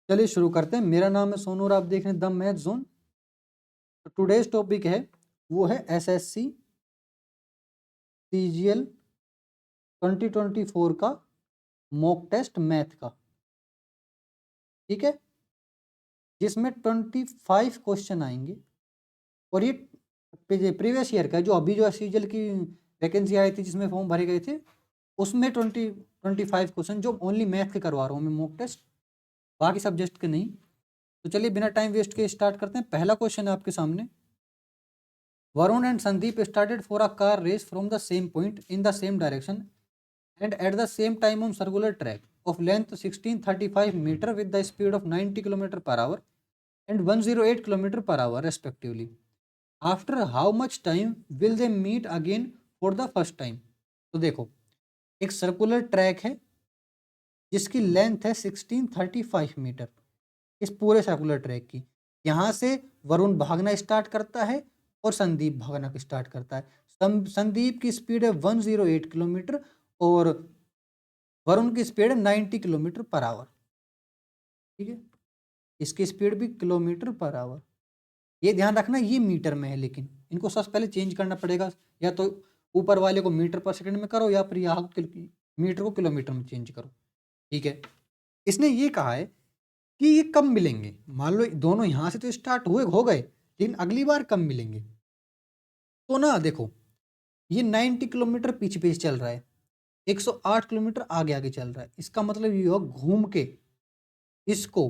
चलिए शुरू करते हैं। मेरा नाम है सोनू और आप देख रहे हैं the math zone. Today's topic है वो है एसएससी सीजीएल 2024 का मॉक टेस्ट मैथ का, ठीक है, जिसमें 25 क्वेश्चन आएंगे। और ये प्रीवियस ईयर का है, जो अभी जो सीजीएल की वैकेंसी आई थी जिसमें फॉर्म भरे गए थे, उसमें 25 क्वेश्चन जो ओनली मैथ के करवा रहा हूँ मैं मॉक टेस्ट, बाकी सब्जेक्ट के नहीं। तो चलिए बिना टाइम वेस्ट के स्टार्ट करते हैं। पहला क्वेश्चन है आपके सामने। Varun and Sandeep started for a car race from the same point in the same direction and at the same time on circular track of length 1635 meter with the speed of 90 km per hour and 108 km per hour respectively. After how much time will they meet again for the first time? तो देखो, एक circular track है जिसकी length है 1635 metre, इस पूरे circular track की। यहाँ से वरुण भागना स्टार्ट करता है और संदीप भागना स्टार्ट करता है। संदीप की स्पीड है 108 किलोमीटर और वरुण की स्पीड है 90 किलोमीटर पर आवर, ठीक है। इसकी स्पीड भी किलोमीटर पर आवर, ये ध्यान रखना ये मीटर में है, लेकिन इनको सबसे पहले चेंज करना पड़ेगा। या तो ऊपर वाले को मीटर पर सेकंड में करो या फिर यहाँ मीटर को किलोमीटर में चेंज करो, ठीक है। इसने ये कहा है कि ये कब मिलेंगे। मान लो दोनों यहाँ से तो स्टार्ट हुए हो गए, लेकिन अगली बार कब मिलेंगे। तो ना देखो, ये 90 किलोमीटर पीछे पीछे चल रहा है, 108 किलोमीटर आगे आगे चल रहा है। इसका मतलब ये होगा घूम के इसको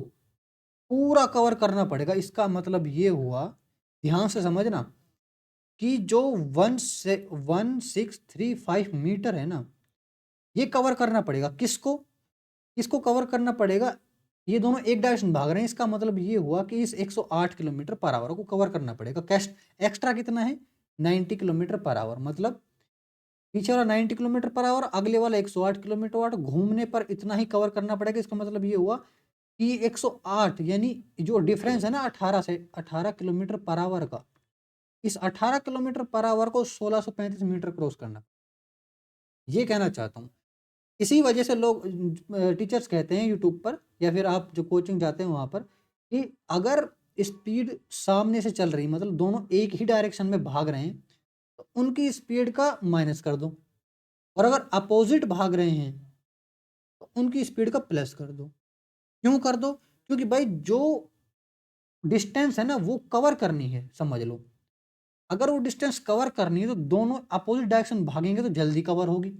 पूरा कवर करना पड़ेगा। इसका मतलब ये हुआ, ध्यान से समझना, कि जो 1635 मीटर है ना, ये कवर करना पड़ेगा। किसको किसको कवर करना पड़ेगा। ये दोनों एक डायरेक्शन भाग रहे हैं, इसका मतलब ये हुआ कि इस 108 किलोमीटर पर आवर को कवर करना पड़ेगा। कैश एक्स्ट्रा कितना है, 90 किलोमीटर पर आवर। मतलब पीछे वाला 90 किलोमीटर पर आवर, अगले वाला 108 किलोमीटर पर घूमने पर इतना ही कवर करना पड़ेगा। इसका मतलब ये हुआ कि 108 यानी जो डिफरेंस है ना 18 से 18 किलोमीटर पर आवर का, इस 18 किलोमीटर पर आवर को 1635 मीटर क्रॉस करना, ये कहना चाहता हूँ। इसी वजह से लोग टीचर्स कहते हैं यूट्यूब पर या फिर आप जो कोचिंग जाते हैं वहाँ पर, कि अगर स्पीड सामने से चल रही, मतलब दोनों एक ही डायरेक्शन में भाग रहे हैं, तो उनकी स्पीड का माइनस कर दो। और अगर अपोजिट भाग रहे हैं तो उनकी स्पीड का प्लस कर दो। क्यों कर दो? क्योंकि भाई जो डिस्टेंस है ना वो कवर करनी है, समझ लो। अगर वो डिस्टेंस कवर करनी है तो दोनों अपोजिट डायरेक्शन भागेंगे तो जल्दी कवर होगी,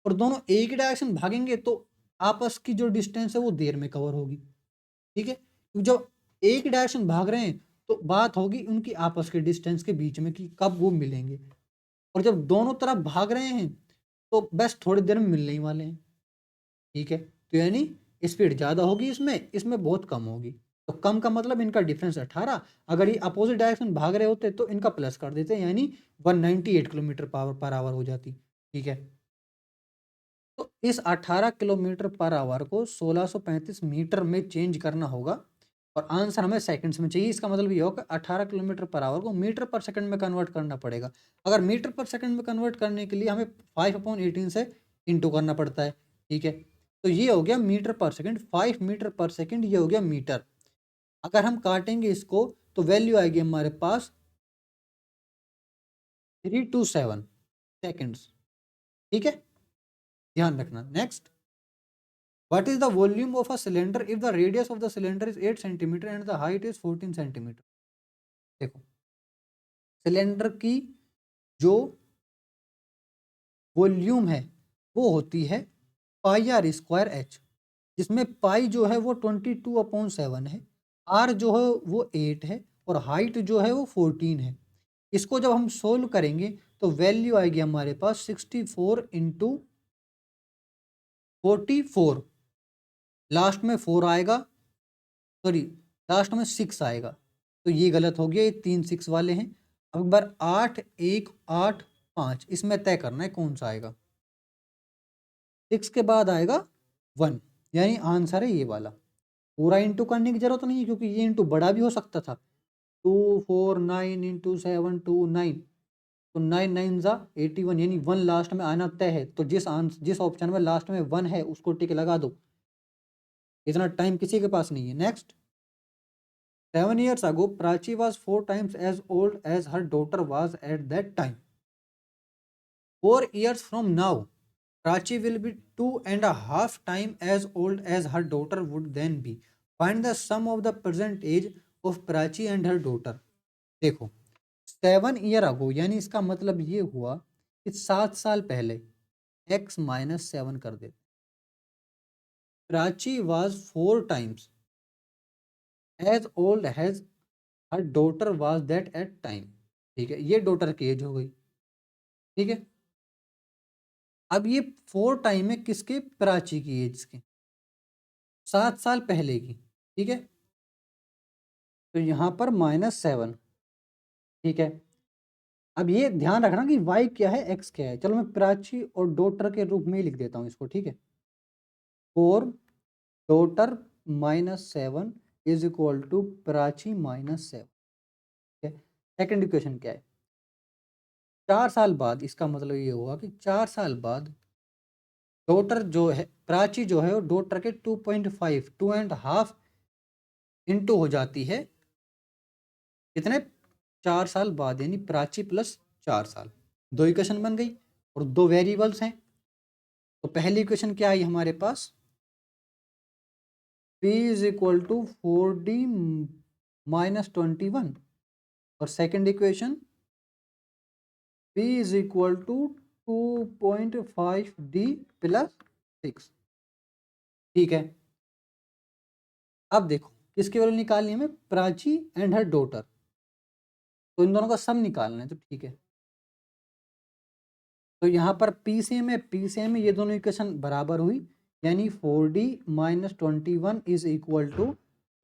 और दोनों एक ही डायरेक्शन भागेंगे तो आपस की जो डिस्टेंस है वो देर में कवर होगी, ठीक है। तो जब एक ही डायरेक्शन भाग रहे हैं तो बात होगी उनकी आपस के डिस्टेंस के बीच में कि कब वो मिलेंगे। और जब दोनों तरफ भाग रहे हैं तो बस थोड़ी देर में मिलने ही वाले हैं, ठीक है। तो यानी स्पीड ज़्यादा होगी, इसमें इसमें बहुत कम होगी। तो कम का मतलब इनका डिफरेंस 18। अगर ये अपोजिट डायरेक्शन भाग रहे होते तो इनका प्लस कर देते, यानी 198 किलोमीटर पर आवर हो जाती, ठीक है। तो इस 18 किलोमीटर पर आवर को 1635 मीटर में चेंज करना होगा, और आंसर हमें सेकंड्स में चाहिए। इसका मतलब ये होगा 18 किलोमीटर पर आवर को मीटर पर सेकंड में कन्वर्ट करना पड़ेगा। अगर मीटर पर सेकंड में कन्वर्ट करने के लिए हमें 5/18 से इंटू करना पड़ता है, ठीक है। तो ये हो गया मीटर पर सेकंड, 5 मीटर पर सेकंड, ये हो गया मीटर। अगर हम काटेंगे इसको तो वैल्यू आएगी हमारे पास 327 सेकेंड्स, ठीक है। ध्यान रखना। Next, what is the volume of a cylinder if the radius of the cylinder is 8 centimeter and the height is 14 centimeter? देखो, सिलेंडर की जो वॉल्यूम है वो होती है पाई आर स्क्वायर एच, जिसमें पाई जो है वो 22/7 है, आर जो है वो 8 है और हाइट जो है वो 14 है। इसको जब हम सोल्व करेंगे तो वैल्यू आएगी हमारे पास 64 इंटू 44, लास्ट में 4 आएगा, सॉरी लास्ट में 6 आएगा। तो ये गलत हो गया, ये 3 6 वाले हैं। अब एक बार 8 1 8 5, इसमें तय करना है कौन सा आएगा। 6 के बाद आएगा 1, यानी आंसर है ये वाला। पूरा इंटू करने की जरूरत नहीं है क्योंकि ये इंटू बड़ा भी हो सकता था। 2 4 9 इंटू 7 2 9, तो 9 9 जा 81, यानी 1 लास्ट में आना तय है। तो जिस ऑप्शन में लास्ट में 1 है उसको टिक लगा दो। इतना टाइम किसी के पास नहीं है। Next, 7 years ago, Prachi was 4 times as old as her daughter was at that time. 4 years from now, Prachi will be 2.5 times as old as her daughter would then be. Find the sum of the present age of Prachi and her daughter. देखो, 7 year ago यानी इसका मतलब ये हुआ कि 7 साल पहले x-7 कर देते। Prachi was 4 times as old as her daughter was that at time। ठीक है, ये डॉटर की एज हो गई। ठीक है, अब ये 4 टाइम है किसके? प्राची की एज के, 7 साल पहले की। ठीक है, तो यहाँ पर -7। ठीक है, अब ये ध्यान रखना कि y क्या है, x क्या है। चलो मैं प्राची और डॉटर के रूप में ही लिख देता हूँ इसको। ठीक है, 4 डॉटर -7 इज इक्वल टू प्राची -7। ठीक है, सेकेंड इक्वेशन क्या है? 4 साल बाद, इसका मतलब ये हुआ कि 4 साल बाद डॉटर जो है, प्राची जो है वो डॉटर के 2.5 2.5 इंटू हो जाती है कितने? 4 साल बाद, यानी प्राची प्लस 4 साल। दो इक्वेशन बन गई और दो वेरिएबल्स हैं। तो पहली इक्वेशन क्या आई हमारे पास? p is equal to 4d -21 और second equation p is equal to 2.5d plus 6। ठीक है, अब देखो किसकी वैल्यू निकालनी है हमें? Prachi and her daughter. तो इन दोनों का सम निकालना है। तो ठीक है, तो यहाँ पर पी सेम है, पी सेम है, ये दोनों इक्वेशन बराबर हुई, यानी 4d -21 is equal to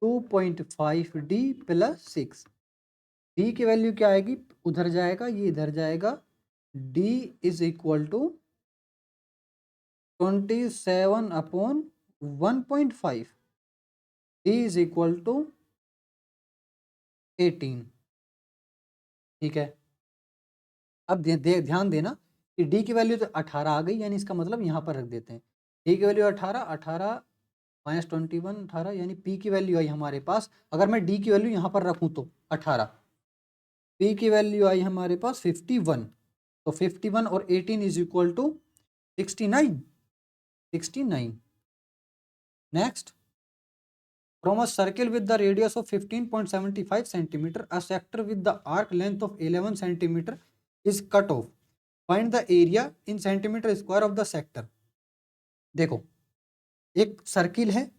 2.5d plus 6। D की वैल्यू क्या आएगी? उधर जाएगा, ये इधर जाएगा। d is equal to 27/1.5। d is equal to 18। ठीक है, अब ध्यान देना कि d की वैल्यू तो 18 आ गई, यानी इसका मतलब यहाँ पर रख देते हैं। d की वैल्यू 18, 18 -21 18, यानी p की वैल्यू आई हमारे पास। अगर मैं d की वैल्यू यहाँ पर रखूँ तो 18, p की वैल्यू आई हमारे पास 51। तो 51 और 18 is equal to 69। 69। Next, from a circle with the radius of 15.75 centimeter, a sector with the arc length of 11 centimeter is cut off. Find the area in centimeter square of the sector. देखो, एक circle है,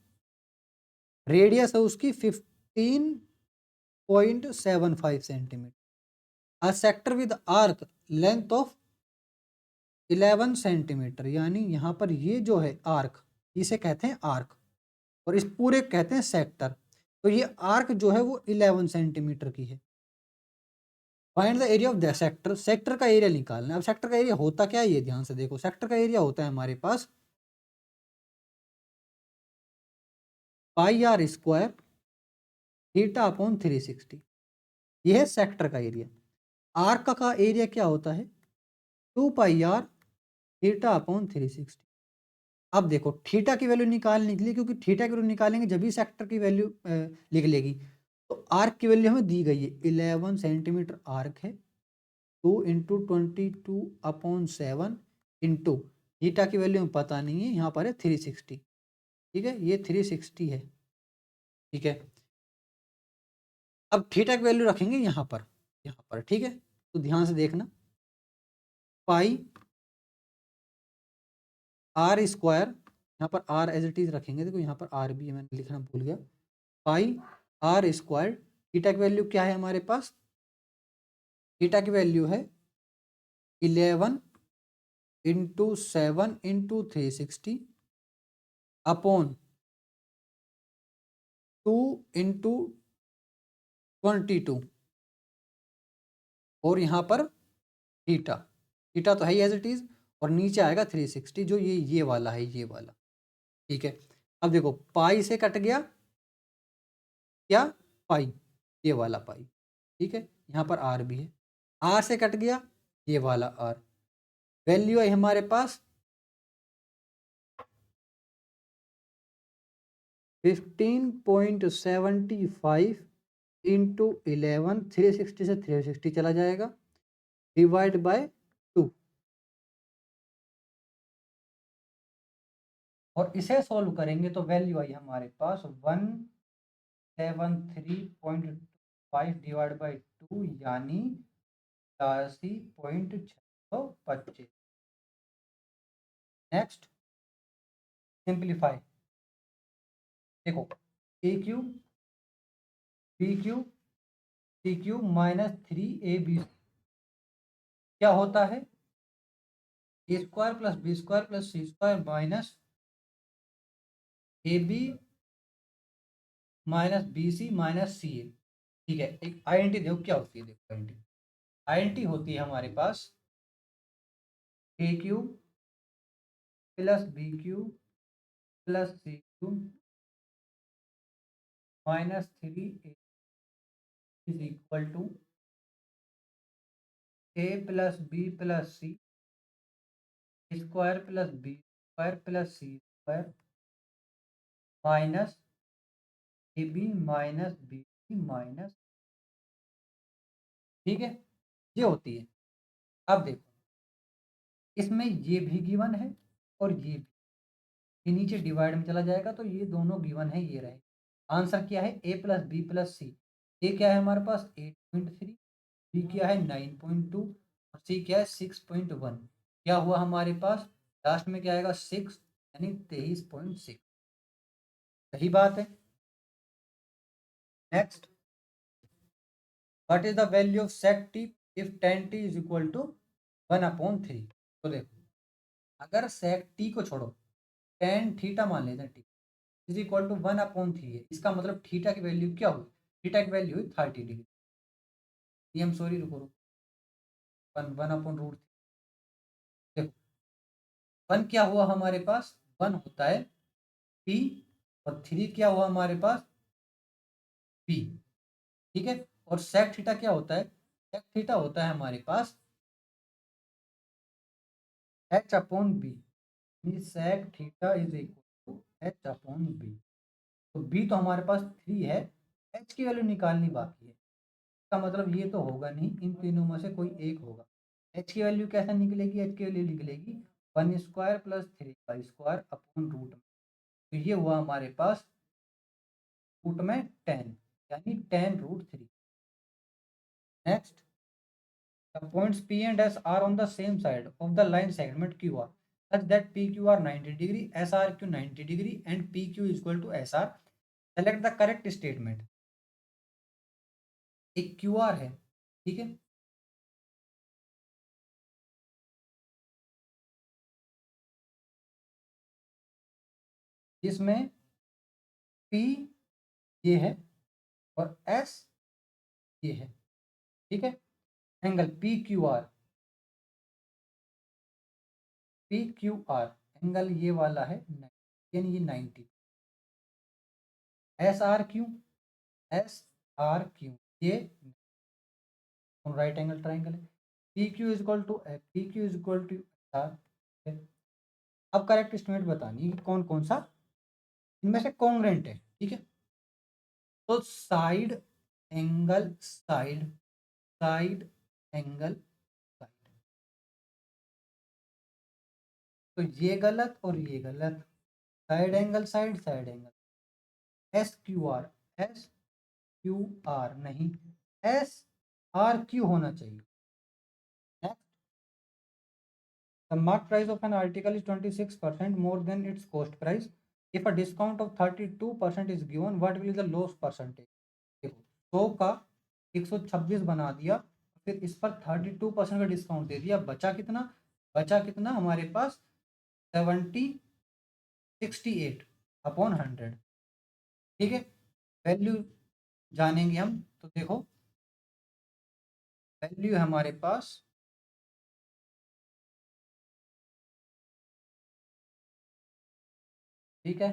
radius है उसकी 15.75 centimetre, a sector with arc length of 11 centimetre, यानी यहाँ पर ये जो है आर्क, इसे कहते हैं आर्क, और इस पूरे कहते हैं सेक्टर। तो ये आर्क जो है वो 11 सेंटीमीटर की है। Find the area of the sector, sector का एरिया निकालना है। अब सेक्टर का एरिया होता क्या है, ये ध्यान से देखो। सेक्टर का एरिया होता है हमारे पास पाई आर स्क्वायर थीटा अपॉन 360। ये है सेक्टर का एरिया। आर्क का एरिया क्या होता है? 2 पाई आर थीटा अपॉन 360। अब देखो थीटा की वैल्यू निकालने के लिए, क्योंकि थीटा की वैल्यू निकालेंगे जब भी सेक्टर की वैल्यू लिख लेगी, तो आर्क की वैल्यू हमें दी गई है 11 सेंटीमीटर आर्क है। 2 इंटू 22/7 इंटू थीटा की वैल्यू हमें पता नहीं है, यहाँ पर है 360। ठीक है, ये 360 है। ठीक है, अब थीटा की वैल्यू रखेंगे यहाँ पर, यहाँ पर। ठीक है, तो ध्यान से देखना, पाई आर स्क्वायर, यहाँ पर आर एज इट इज रखेंगे। देखो यहाँ पर आर भी मैंने लिखना भूल गया। पाई आर स्क्वायर, थीटा की वैल्यू क्या है हमारे पास? थीटा की वैल्यू है 11 इंटू 7 इंटू 360 अपॉन 2 इंटू 22, और यहाँ पर थीटा, थीटा तो है ही एज इट इज, और नीचे आएगा 360 जो ये वाला है, ये वाला। ठीक है, अब देखो पाई से कट गया क्या? पाई, ये वाला पाई। ठीक है, यहाँ पर आर भी है। आर से कट गया ये वाला आर। वैल्यू है हमारे पास 11 15.75 इंटू 11, 360 से 360 चला जाएगा, डिवाइड बाय 2, और इसे सॉल्व करेंगे तो वैल्यू आई हमारे पास 173.5 डिवाइड बाई 2, यानी 82.625। नेक्स्ट सिंप्लीफाई, देखो a cube b cube c cube minus 3ab क्या होता है, a square plus B square plus C square minus A B minus B C minus c a. ठीक है, एक आईडेंटिटी देखो क्या होती है, देखो आईडेंटिटी, आईडेंटिटी होती है हमारे पास A cube plus B cube plus C cube minus 3a is equal to A plus B plus C square plus B square plus C square minus A B minus B C minus, ठीक है, ये होती है। अब देखो इसमें ये भी गिवन है और ये भी, ये नीचे डिवाइड में चला जाएगा तो ये दोनों गिवन है, ये रहे। आंसर क्या है, ए प्लस बी प्लस सी, ए क्या है हमारे पास 8.3, बी क्या है 9.2 और सी क्या है 6.1, क्या हुआ हमारे पास लास्ट में क्या आएगा 6, यानी 23.6। सही बात है। Next, what is the value of sec T if tan t is equal to 1/3। तो देखो अगर सेक टी को छोड़ो, tan थीटा मान लेते हैं टी इज इक्वल टू 1/3 है, इसका मतलब थीटा की वैल्यू क्या हुई, थीटा की वैल्यू हुई 30 डिग्री। ये हम सॉरी रुको रुको, 1/√, देखो 1 क्या हुआ हमारे पास, 1 होता है पी, और 3 क्या हुआ हमारे पास पी, ठीक है। और सेक थीटा क्या होता है, सेक थीटा होता है हमारे पास h/b, sec theta is equal to h/b। तो बी तो हमारे पास 3 है, एच की वैल्यू निकालनी बाकी है, इसका मतलब ये तो होगा नहीं, इन तीनों में से कोई एक होगा। एच की वैल्यू कैसे निकलेगी, एच की वैल्यू निकलेगी 1² प्लस 3 अपॉन रूट में, तो ये हुआ हमारे पास रूट में 10, यानी 10√3। Next, the points P and S are on the same side of the line segment QR such that PQ are 90 degree, SRQ 90 degree and PQ is equal to SR. Select the correct statement. एक QR है, ठीक है, जिसमें P ये है और S ये है, ठीक है। एंगल PQR एंगल ये वाला है, यानी ये 90। SRQ ये राइट एंगल ट्राइंगल है। PQ इज इक्वल टू अब करेक्ट स्टेटमेंट बतानी है कि कौन कौन सा इनमें से कॉन्ग्रुएंट है, ठीक है। तो side angle side, side angle side, तो ये गलत और ये गलत, side angle side, side angle, SQR नहीं, SRQ होना चाहिए। The mark price of an article is 26% more than its cost price. If a discount of 32% is given, what will be the loss percentage? देखो 100 का 126 बना दिया, फिर इस पर 32% का डिस्काउंट दे दिया, बचा कितना, बचा कितना हमारे पास 68/100, ठीक है। वैल्यू जानेंगे हम, तो देखो वैल्यू है हमारे पास, ठीक है,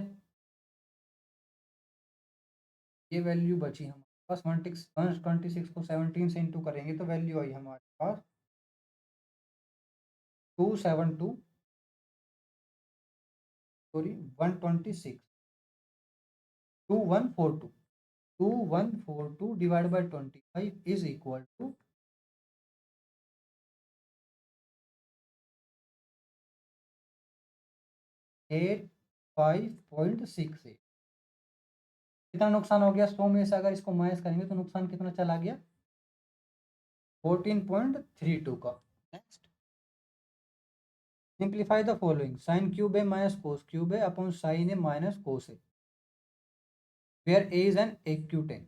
ये वैल्यू बची हमारे पास 126 को 17 से इंटू करेंगे तो वैल्यू आई हमारे पास 272, sorry 126, 2142 divide by 25 is equal to 85.68। कितना नुकसान हो गया? 100 में से अगर इसको माइनस करेंगे तो नुकसान कितना चला गया? 14.32 का। Next, simplify the following, sine cube A minus cos cube A upon sine A minus cos A, where A is an acute angle.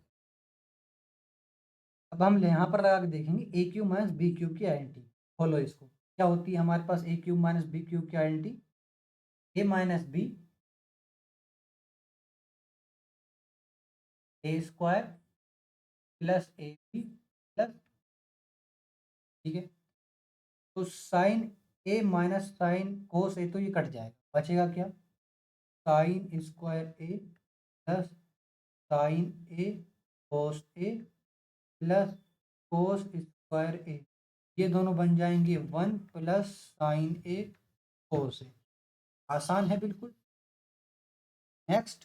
अब हम यहाँ पर लगा के देखेंगे A cube minus B cube की आइडेंटिटी। फॉलो इसको, क्या होती है हमारे पास A cube minus B cube की identity? A minus B A square plus A B plus, ठीक है। तो sine A minus sine cos ए, तो ये कट जाएगा, बचेगा क्या? साइन स्क्वायर ए प्लस साइन ए कोस ए प्लस कोस स्क्वायर ए, ये दोनों बन जाएंगे 1 प्लस साइन ए कोस ए। आसान है बिल्कुल। नेक्स्ट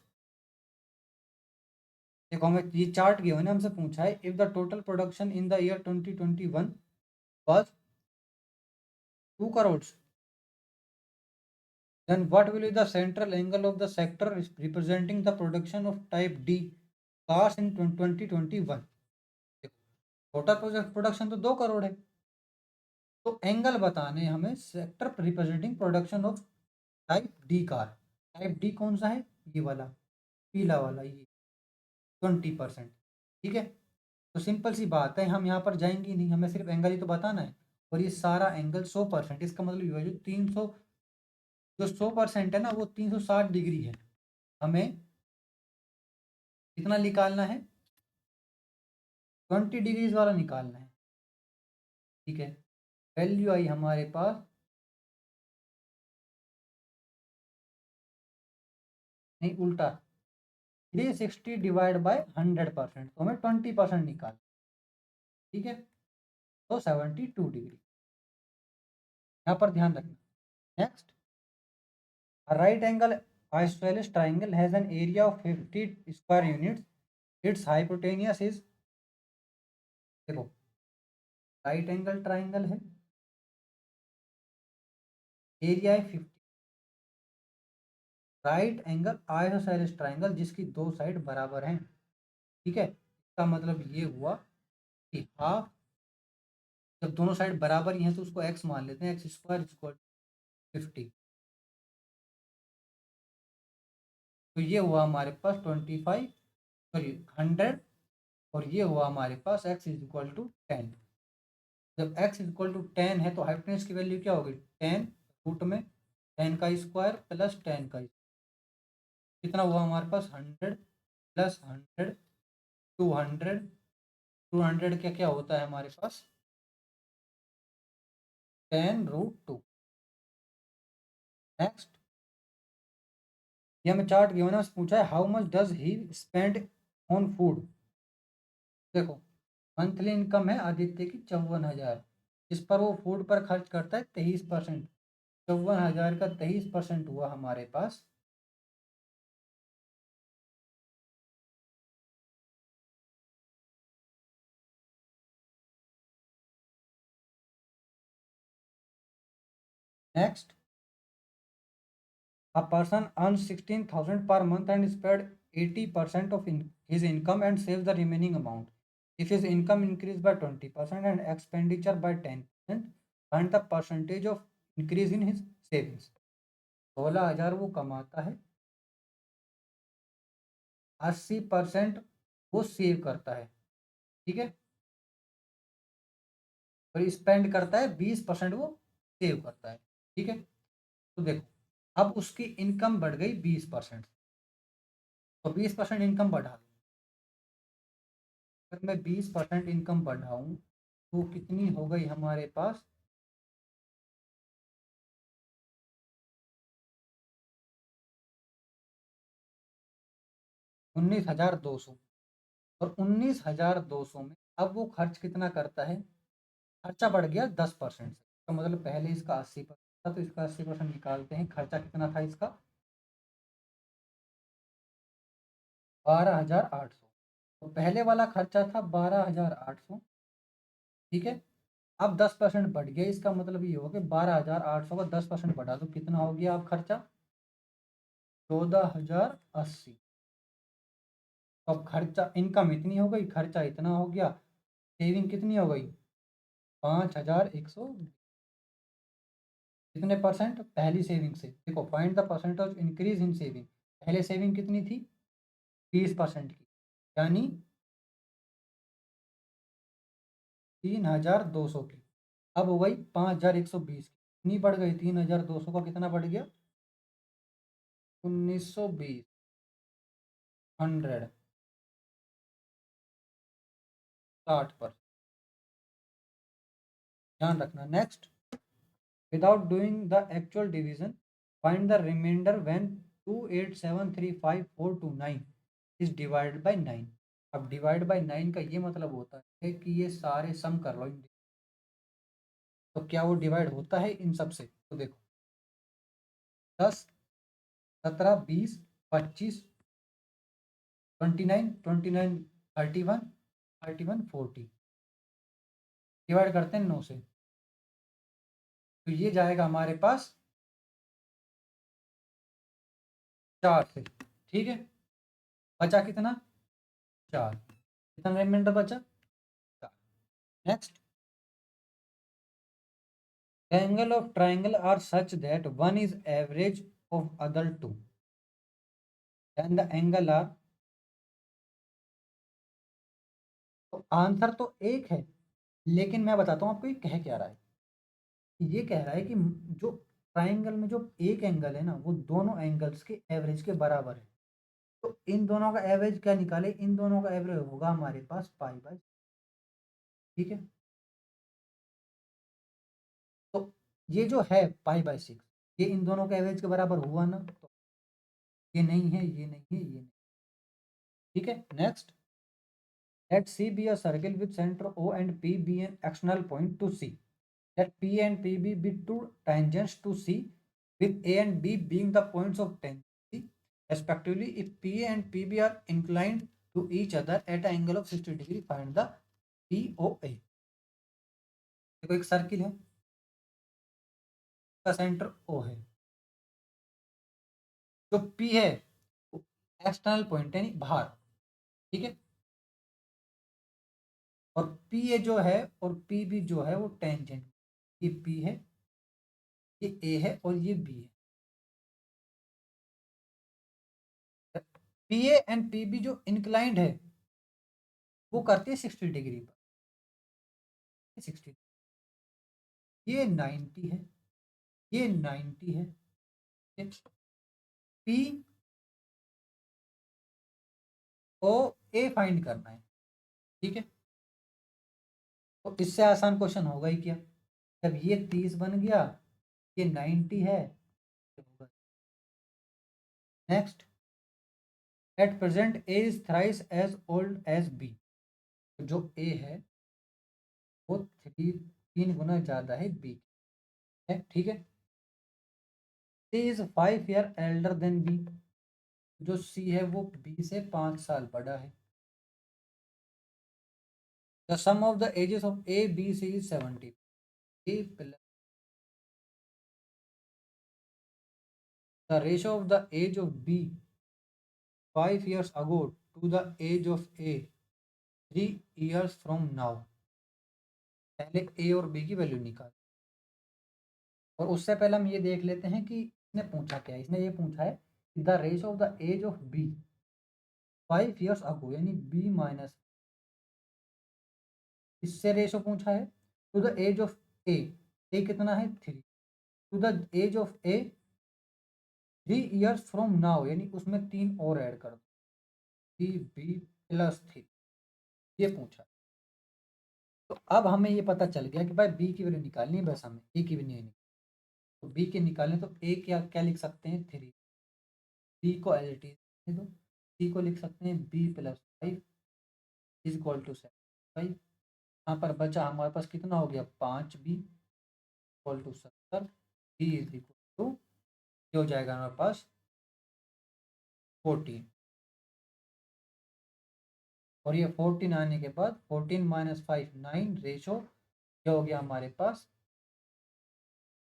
देखो, हमें ये चार्ट गिवन है, हमसे पूछा है if the total production in the year 2021 was 2 crore, then what will be the central angle of the sector representing the production of type D cars in 2021? Total production तो 2 करोड़ है, तो एंगल बताने हमें sector representing production of type D car. Type D कौन सा है? ये वाला, पीला वाला, ये 20%, ठीक है। तो सिंपल सी बात है, हम यहाँ पर जाएंगे नहीं, हमें सिर्फ एंगल ही तो बताना है। और ये सारा एंगल 100%, इसका मतलब ये जो 300, जो 100% है ना, वो 360 डिग्री है। हमें कितना निकालना है? 20 डिग्रीज वाला निकालना है, ठीक है। वैल्यू आई हमारे पास, नहीं उल्टा, 360 डिवाइड बाय 100%, तो हमें 20% निकाल, ठीक है। तो 72 डिग्री, यहाँ पर ध्यान रखना। Next, right angle isosceles triangle has an area of 50 square units, it's hypotenuse is, देखो राइट एंगल ट्राइंगल है, एरिया है 50, राइट एंगल आइसोसेलेस ट्राइंगल जिसकी दो साइड बराबर हैं, ठीक है। इसका मतलब ये हुआ कि हाफ, जब दोनों साइड बराबर ही हैं तो उसको एक्स मान लेते हैं, एक्स स्क्वायर इक्वल 50। तो ये हुआ हमारे पास 25, सॉरी 100, और ये हुआ हमारे पास x इज इक्वल टू 10। जब x इज इक्वल टू 10 है तो हाइपोटेन्यूज की वैल्यू क्या होगी? 10 रूट में 10 का स्क्वायर प्लस 10 का, कितना हुआ हमारे पास? 100 प्लस 100, 200, 200 क्या क्या होता है हमारे पास? 10√2। नेक्स्ट, ये हमें चार्ट गिवन है, पूछा है how much does he spend on food. देखो, मंथली इनकम है आदित्य की 54,000, इस पर वो फूड पर खर्च करता है 23%। 54,000 का 23% हुआ हमारे पास next, a person earns 16,000 per month and spend 80% of his income and saves the remaining amount. If his income increased by 20% and expenditure by 10%, find the percentage of increase in his savings. 16,000 वो कमाता है, 80% वो save करता है, ठीक है, और spend करता है 20% वो सेव करता है, ठीक है। तो देखो, अब उसकी इनकम बढ़ गई 20%, तो 20% इनकम बढ़ा दूँ, अगर मैं 20% इनकम बढ़ाऊँ तो कितनी हो गई हमारे पास? 19,200। और 19,200 में अब वो खर्च कितना करता है? खर्चा बढ़ गया 10% से, तो मतलब पहले इसका 80% था, तो इसका 80% निकालते हैं। खर्चा कितना था इसका? 12,800। तो पहले वाला खर्चा था 12,800, ठीक है। अब 10% बढ़ गया, इसका मतलब ये होगा कि 12,800 का 10% बढ़ा दो, कितना हो गया अब खर्चा? 14,080। अब खर्चा, इनकम इतनी हो गई, खर्चा इतना हो गया, सेविंग कितनी हो गई? 5,100। कितने परसेंट पहली सेविंग से? देखो, find the percentage increase in saving. पहले सेविंग कितनी थी? 20% की, यानी 3,200 की। अब हो गई 5,120 की। कितनी बढ़ गई? 3,200 का कितना बढ़ गया? 1,920। 100, 60%। ध्यान रखना। Next, without doing the actual division, find the remainder when 28735,429 is divided by 9। अब डिवाइड बाय 9 का ये मतलब होता है कि ये सारे सम कर लो। तो क्या वो डिवाइड होता है इन सब से? तो देखो, 10, 17, 20, 25, 29, 29, 31, 31, 40 डिवाइड करते हैं 9 से, तो ये जाएगा हमारे पास 4 से, ठीक है। बचा कितना? 4। कितना रिमाइंडर बचा? 4। Next, the angle of triangle are such that one is average of other two, and the angle are, तो आंसर तो एक है, लेकिन मैं बताता हूँ आपको ये कह क्या रहा है। ये कह रहा है कि जो ट्राइंगल में जो एक एंगल है ना, वो दोनों एंगल्स के एवरेज के बराबर है। तो इन दोनों का एवरेज क्या निकाले? इन दोनों का एवरेज होगा हमारे पास पाई बाय, ठीक है। तो ये जो है पाई बाय 6, ये इन दोनों के एवरेज के बराबर हुआ ना, तो ये नहीं है, ये नहीं है, ये नहीं, ठीक है। Next, let C be a circle with center O and P be an external point to C. Let P and PB be two tangents to C, with A and B being the points of tangent respectively. If P and PB are inclined to each other at an angle of 60 degree, find the POA। देखो, एक circle है, का centre O है, जो P है external point यानी बाहर, ठीक है। और पी ए जो है और पी बी जो है वो टेंजेंट, ये पी है, ये ए है और ये बी है। P A and P B जो इंक्लाइंड है वो करती है 60 डिग्री पर, 60, ये 90 है, ये 90 है। पी ओ ए फाइंड करना है, ठीक है। तो इससे आसान क्वेश्चन होगा ही क्या? जब ये 30 बन गया, ये 90 है। Next, at present A is thrice as old as B. जो ए है वो 3 गुना ज़्यादा है बी है, ठीक है। C is 5 year elder than B. जो सी है वो बी से 5 साल बड़ा है। The sum of the ages of A B C is 70। A plus the ratio of the age of B 5 years ago to the age of A 3 years from now. पहले A और B की value निकाल, और उससे पहले हम ये देख लेते हैं कि इसने पूछा क्या है। इसने ये पूछा है the ratio of the age of B 5 years ago, यानी बी माइनस, इससे रेशो पूछा है to the age of A. A कितना है? 3। To the age of A 3 years from now, यानी उसमें 3 और ऐड कर दो, बी बी प्लस 3, ये पूछा। तो अब हमें ये पता चल गया कि भाई बी की वैल्यू निकालनी है, बस हमें ए की वैल्यू नहीं निकालनी। तो बी के निकालने, तो ए क्या क्या लिख सकते हैं? 3। बी को एज इट इज दो, सी को लिख सकते हैं B plus 5 is equal to 7। यहाँ पर बचा हमारे पास कितना हो गया? 5b equal to 70। B is equal to, ये हो जाएगा हमारे पास 14। और ये 14 आने के बाद 14 माइनस 5 9 रेशो क्या हो गया हमारे पास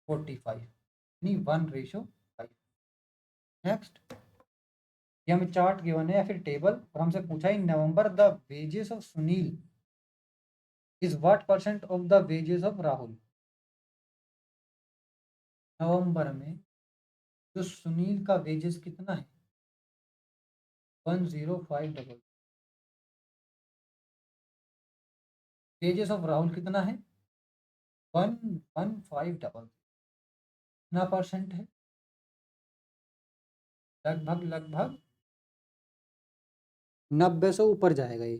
45 यानी 1:5। नेक्स्ट, ये हमें चार्ट गिवन है या फिर टेबल, और हमसे पूछा है November the wages of Sunil is what percent of the wages of Rahul. नवंबर में जो सुनील का वेजेस कितना है 105 वेजेस ऑफ राहुल कितना है 115 कितना परसेंट है लगभग लगभग 90 से ऊपर जाएगा ये।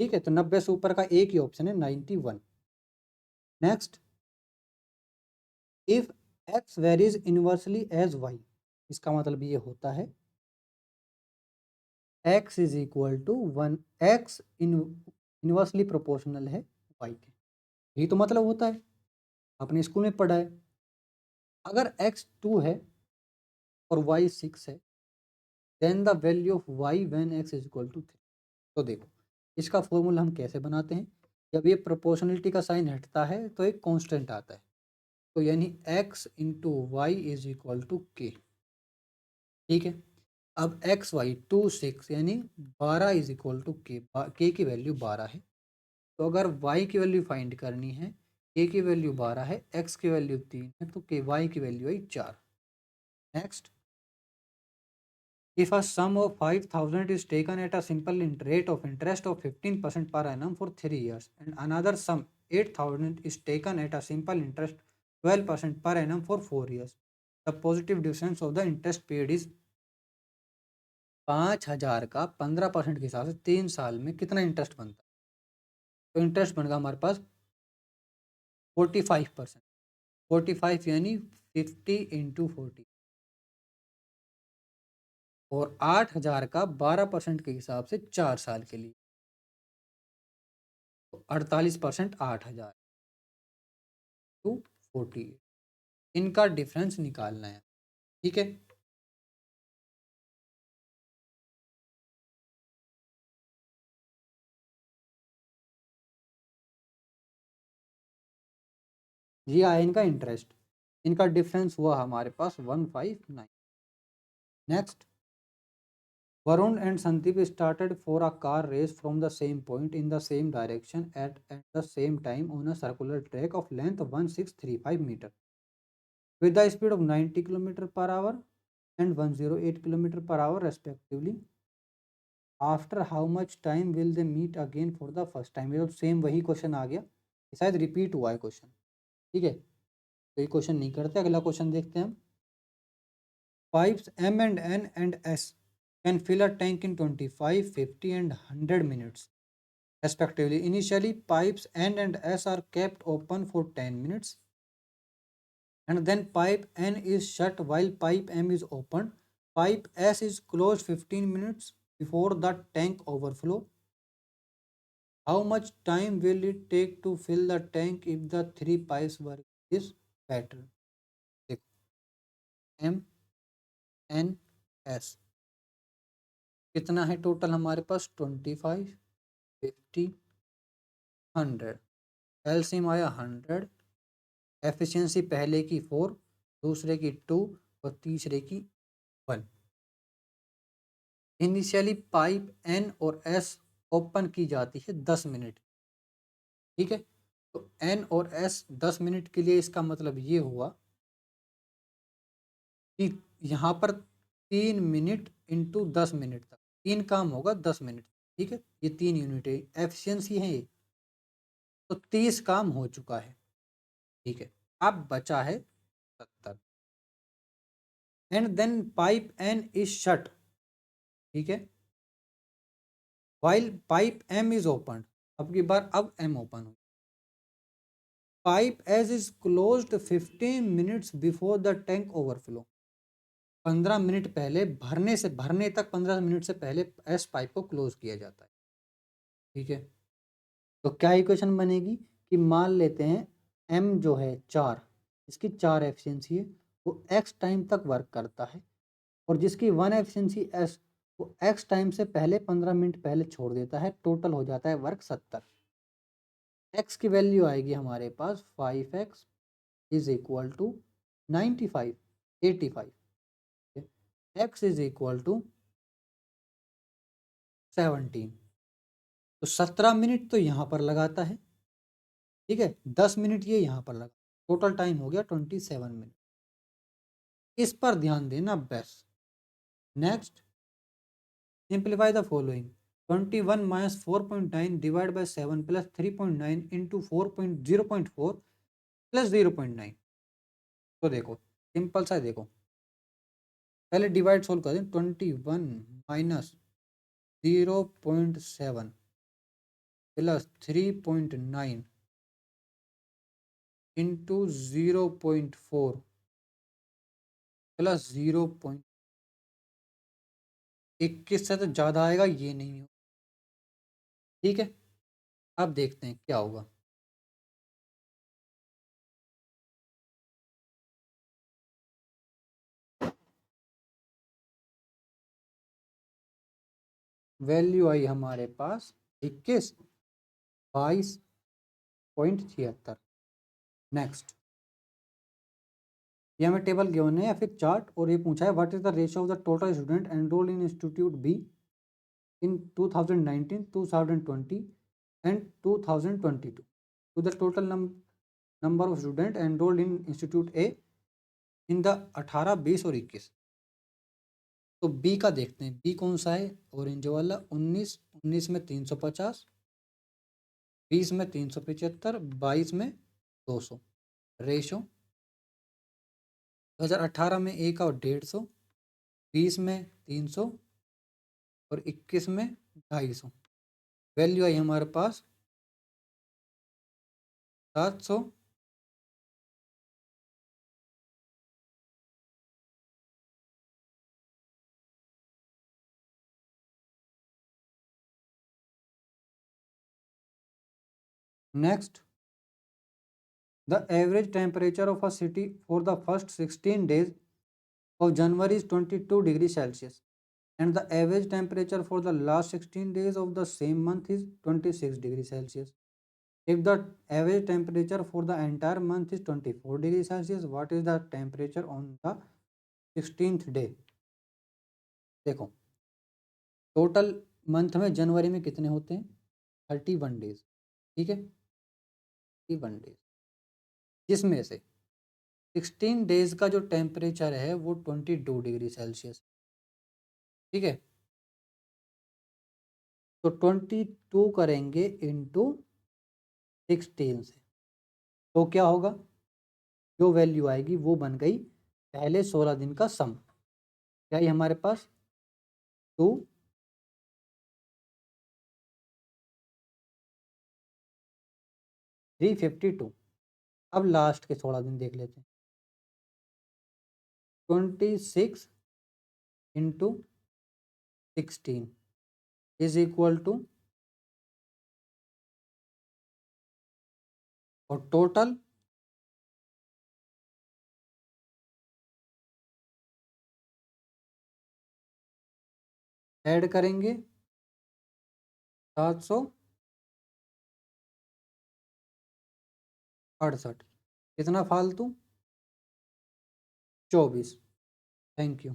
ठीक है, तो 90 से ऊपर का एक ही ऑप्शन है 91। Next, if X varies inversely as Y, इसका मतलब ये होता है x is equal to 1, X inversely proportional है y के, यही तो मतलब होता है, आपने स्कूल में पढ़ा है। अगर x 2 है और y 6 है, then the value of y when x is equal to 3। तो देखो इसका फॉर्मूला हम कैसे बनाते हैं, जब ये प्रोपोर्शनलिटी का साइन हटता है तो एक कांस्टेंट आता है, तो यानी x into Y is equal to K. ठीक है, अब एक्स वाई 2 6 यानी 12 इज इक्वल टू के की वैल्यू 12 है। तो अगर y की वैल्यू फाइंड करनी है, के की वैल्यू 12 है, x की वैल्यू 3 है, तो के y की value I 4। Next, if a sum of 5,000 is taken at a simple rate of interest of 15% per annum for 3 years and another sum 8,000 is taken at a simple interest 12% per annum for 4 years, the positive difference of the interest paid is 5,000 का 15% के हिसाब से 3 साल में कितना interest बनता है। तो इंटरेस्ट बनेगा हमारे पास 45%, 45 यानी 50 इंटू 40, और 8,000 का 12% के हिसाब से 4 साल के लिए, तो 48% 8,000 टू 40, इनका डिफरेंस निकालना है। ठीक है, ये आया इनका इंटरेस्ट, इनका डिफरेंस हुआ हमारे पास 159। Next, Varun and Sandeep started for a car race from the same point in the same direction at the same time on a circular track of length 1635 meter with the speed of 90 km per hour and 108 km per hour respectively. After how much time will they meet again for the first time? ये तो same वही question आ गया, शायद repeat हुआ है question. ठीक है, तो ये क्वेश्चन नहीं करते, अगला क्वेश्चन देखते हैं हम। Pipes M and N and S can fill a tank in 25, 50 and 100 minutes respectively. Initially, pipes N and S are kept open for 10 minutes and then pipe N is shut while pipe M is opened. Pipe S is closed 15 minutes before the tank overflow. How much time will it take to fill the tank if the three pipes work this pattern? M N S कितना है total हमारे पास 25, 50, 100, LCM आया 100, efficiency पहले की 4, दूसरे की 2 और तीसरे की 1। इनिशियली पाइप एन और एस ओपन की जाती है 10 मिनट। ठीक है, तो एन और एस 10 मिनट के लिए, इसका मतलब ये हुआ कि यहाँ पर 3 मिनट इंटू 10 मिनट तक 3 काम होगा 10 मिनट। ठीक है, ये 3 यूनिट है, एफिशिएंसी है ये, तो 30 काम हो चुका है। ठीक है, अब बचा है 70 and then pipe N is shut. ठीक है, while pipe M is open, अब की बार अब एम ओपन हो। Pipe as is closed 15 minutes before the tank overflow, 15 minute पहले भरने से, भरने तक 15 मिनट से पहले एस पाइप को क्लोज किया जाता है। ठीक है, तो क्या इक्वेशन बनेगी कि मान लेते हैं एम जो है 4, इसकी 4 एफिशिएंसी है, वो एक्स टाइम तक वर्क करता है, और जिसकी 1 एफिशिएंसी एस, वो एक्स टाइम से पहले 15 मिनट पहले छोड़ देता है, टोटल हो जाता है वर्क 70। एक्स की वैल्यू आएगी हमारे पास 5x is equal to 95, 85। X is equal to 17। तो 17 मिनट तो यहाँ पर लगाता है, ठीक है, 10 मिनट ये यहाँ पर लगा, टोटल टाइम हो गया 27 मिनट। इस पर ध्यान देना best. Next, simplify the following. 21 minus 4.9 divide by 7 plus 3.9 into 4.0.4 plus 0.9। तो देखो सिंपल सा है, देखो पहले डिवाइड सोल्व कर दें। 21 माइनस 0.7 प्लस 3.9 इंटू 0.4 प्लस 0.21 से तो ज़्यादा आएगा, ये नहीं हो, ठीक है। अब देखते हैं क्या होगा। वैल्यू आई हमारे पास 21, 22.76। नेक्स्ट, ये हमें टेबल गिवन है या फिर चार्ट, और ये पूछा है what is the ratio of the total student enrolled in institute be in 2019, 2020 and 2022 to the total number of student enrolled in institute A in the 18, 20 और 21। तो बी का देखते हैं, बी कौन सा है, ऑरेंज वाला। 19 में 350, 20 में 375, 22 में 200। रेशो 2018 में 1 और 150, 20 में 300 और 21 में 250। वैल्यू आई हमारे पास 700। Next, the average temperature of a city for the first 16 days of January is 22 degrees Celsius and the average temperature for the last 16 days of the same month is 26 degrees Celsius. If the average temperature for the entire month is 24 degrees Celsius, what is the temperature on the 16th day? देखो total month में जनवरी में कितने होते हैं, 31 days, ठीक है, 31 days, जिसमें से 16 डेज का जो टेम्परेचर है वो 22 डिग्री सेल्सियस, ठीक है। तो 22 करेंगे इंटू 16 से, तो क्या होगा, जो वैल्यू आएगी वो बन गई पहले 16 दिन का सम। क्या ये हमारे पास 2 352। अब लास्ट के 16 दिन देख लेते हैं। 26 इंटू 16 इज इक्वल टू, और टोटल ऐड करेंगे 768। कितना फालतू, 24। Thank you.